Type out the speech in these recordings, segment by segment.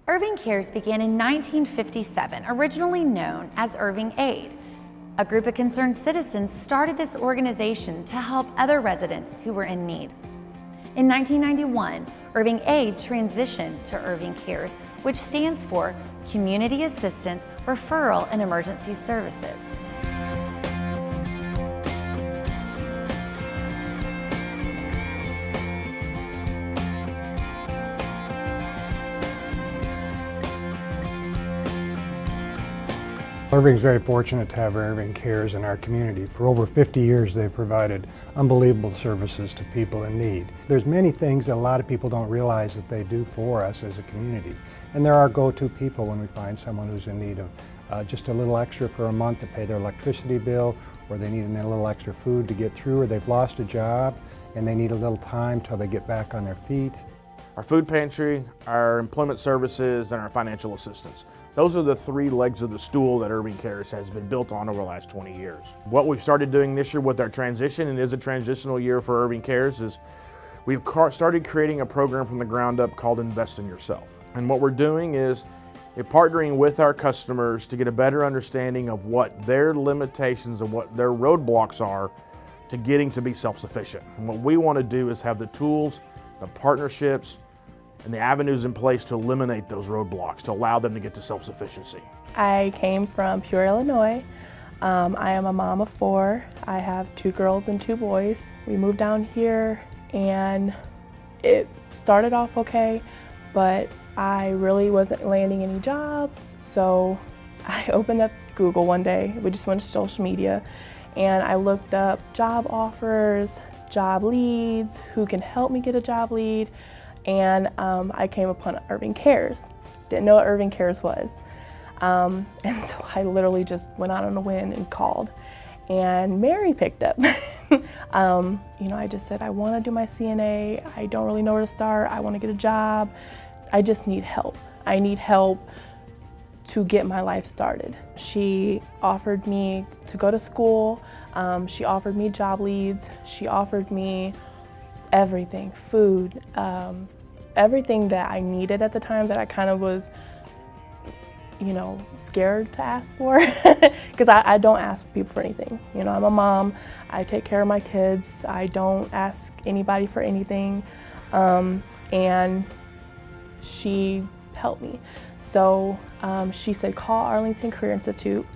Irving Cares began in 1957, originally known as Irving Aid. A group of concerned citizens started this organization to help other residents who were in need. In 1991, Irving Aid transitioned to Irving Cares, which stands for Community Assistance, Referral, and Emergency Services. Irving's very fortunate to have Irving Cares in our community. For over 50 years, they've provided unbelievable services to people in need. There's many things that a lot of people don't realize that they do for us as a community. And they're our go-to people when we find someone who's in need of just a little extra for a month to pay their electricity bill, or they need a little extra food to get through, or they've lost a job and they need a little time till they get back on their feet. Our food pantry, our employment services, and our financial assistance. Those are the three legs of the stool that Irving Cares has been built on over the last 20 years. What we've started doing this year with our transition, and is a transitional year for Irving Cares, is we've started creating a program from the ground up called Invest in Yourself. And what we're doing is partnering with our customers to get a better understanding of what their limitations and what their roadblocks are to getting to be self-sufficient. And what we want to do is have the tools, the partnerships, and the avenues in place to eliminate those roadblocks, to allow them to get to self-sufficiency. I came from Peoria, Illinois. I am a mom of 4. I have 2 girls and 2 boys. We moved down here and it started off okay, but I really wasn't landing any jobs. So I opened up Google one day. We just went to social media and I looked up job offers, job leads, who can help me get a job lead. And I came upon Irving Cares. Didn't know what Irving Cares was. And so I literally just went out on a whim and called. And Mary picked up. I just said, I want to do my CNA. I don't really know where to start. I want to get a job. I just need help. I need help to get my life started. She offered me to go to school. She offered me job leads. She offered me everything, food, everything that I needed at the time that I kind of was, scared to ask for, because I don't ask people for anything. I'm a mom, I take care of my kids, I don't ask anybody for anything, and she helped me. So she said, call Arlington Career Institute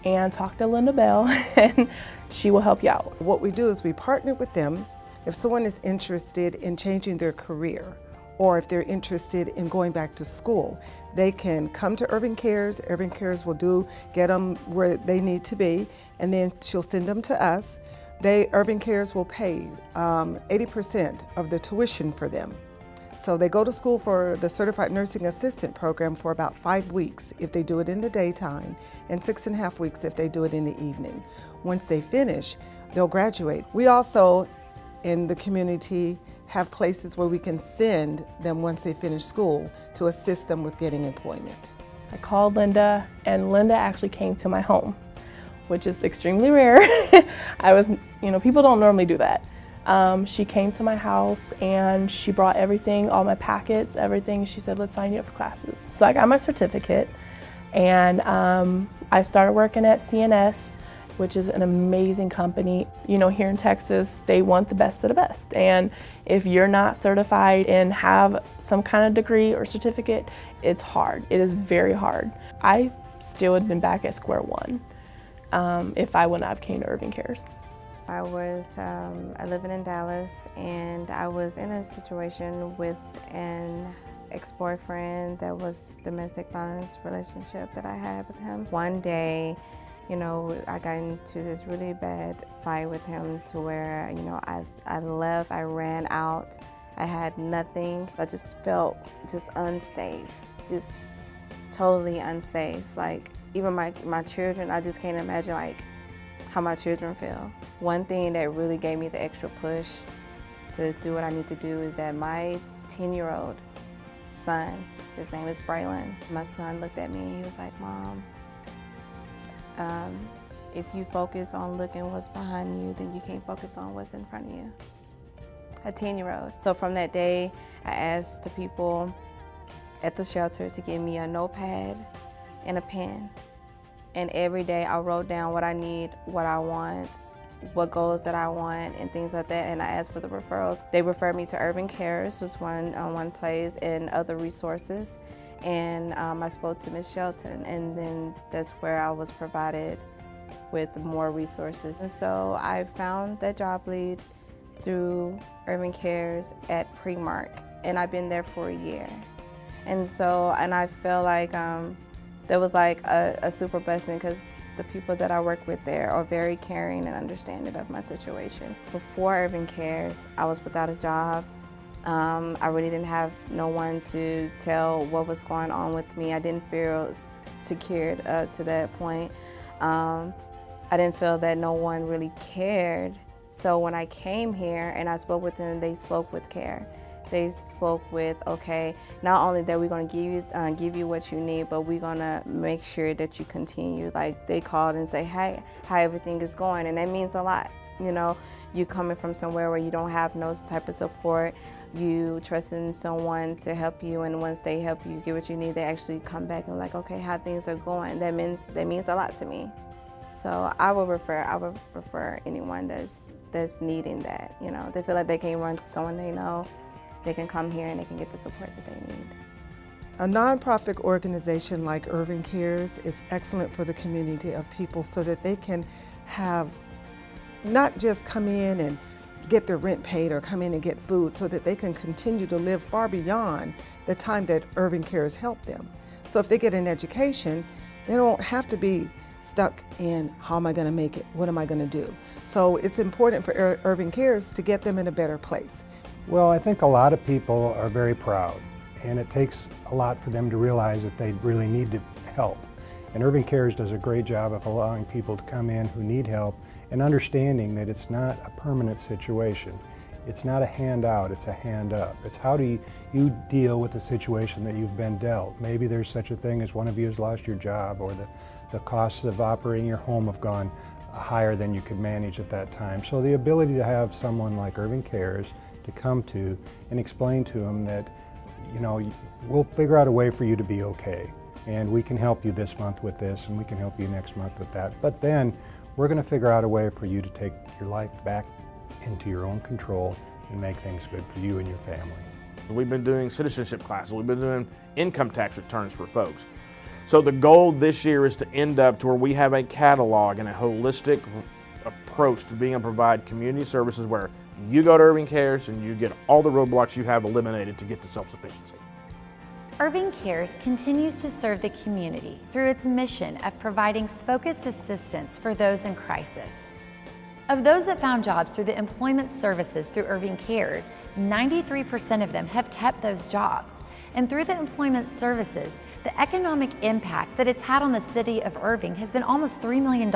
and talk to Linda Bell, and she will help you out. What we do is we partner with them. If someone is interested in changing their career, or if they're interested in going back to school, they can come to Irving Cares. Irving Cares will get them where they need to be, and then she'll send them to us. Irving Cares will pay 80% of the tuition for them. So they go to school for the Certified Nursing Assistant program for about 5 weeks if they do it in the daytime, and 6.5 weeks if they do it in the evening. Once they finish, they'll graduate. We also, in the community, have places where we can send them once they finish school to assist them with getting employment. I called Linda, and Linda actually came to my home, which is extremely rare. People don't normally do that. She came to my house and she brought everything, all my packets, everything. She said, let's sign you up for classes. So I got my certificate, and I started working at CNS, which is an amazing company. Here in Texas, they want the best of the best. And if you're not certified and have some kind of degree or certificate, it's hard. It is very hard. I still would have been back at square one if I would not have came to Irving Cares. I was living in Dallas, and I was in a situation with an ex-boyfriend that was domestic violence relationship that I had with him. One day, I got into this really bad fight with him to where, I left, I ran out, I had nothing. I just felt just unsafe, just totally unsafe. Like, even my children, I just can't imagine how my children feel. One thing that really gave me the extra push to do what I need to do is that my 10-year-old son, his name is Braylon, my son looked at me and he was like, Mom, if you focus on looking what's behind you, then you can't focus on what's in front of you. A 10-year-old. So from that day, I asked the people at the shelter to give me a notepad and a pen. And every day I wrote down what I need, what I want, what goals that I want, and things like that. And I asked for the referrals. They referred me to Irving Cares, was one place, and other resources. And I spoke to Ms. Shelton, and then that's where I was provided with more resources. And so I found that job lead through Irving Cares at Premark, and I've been there for a year. And I feel like that was like a super blessing, because the people that I work with there are very caring and understanding of my situation. Before Irving Cares, I was without a job. I really didn't have no one to tell what was going on with me. I didn't feel secured to that point. I didn't feel that no one really cared. So when I came here and I spoke with them, they spoke with care. They spoke with, okay, not only that we're going to give you what you need, but we're going to make sure that you continue. Like, they called and say, hey, how everything is going, and that means a lot. You know, you coming from somewhere where you don't have no type of support, you trusting someone to help you, and once they help you get what you need, they actually come back and like, okay, how things are going. That means a lot to me. So I would refer anyone that's needing that. You know, they feel like they can run to someone they know. They can come here and they can get the support that they need. A nonprofit organization like Irving Cares is excellent for the community of people, so that they can have not just come in and get their rent paid or come in and get food, so that they can continue to live far beyond the time that Irving Cares helped them. So if they get an education, they don't have to be stuck in, how am I going to make it? What am I going to do? So it's important for Irving Cares to get them in a better place. Well, I think a lot of people are very proud, and it takes a lot for them to realize that they really need to help. And Irving Cares does a great job of allowing people to come in who need help and understanding that it's not a permanent situation. It's not a handout, it's a hand up. It's how do you deal with the situation that you've been dealt. Maybe there's such a thing as one of you has lost your job, or the costs of operating your home have gone higher than you could manage at that time. So the ability to have someone like Irving Cares to come to and explain to them that, you know, we'll figure out a way for you to be okay, and we can help you this month with this, and we can help you next month with that, but then we're going to figure out a way for you to take your life back into your own control and make things good for you and your family. We've been doing citizenship classes, we've been doing income tax returns for folks. So the goal this year is to end up to where we have a catalog and a holistic approach to being able to provide community services where you go to Irving Cares and you get all the roadblocks you have eliminated to get to self-sufficiency. Irving Cares continues to serve the community through its mission of providing focused assistance for those in crisis. Of those that found jobs through the employment services through Irving Cares, 93% of them have kept those jobs. And through the employment services, the economic impact that it's had on the city of Irving has been almost $3 million.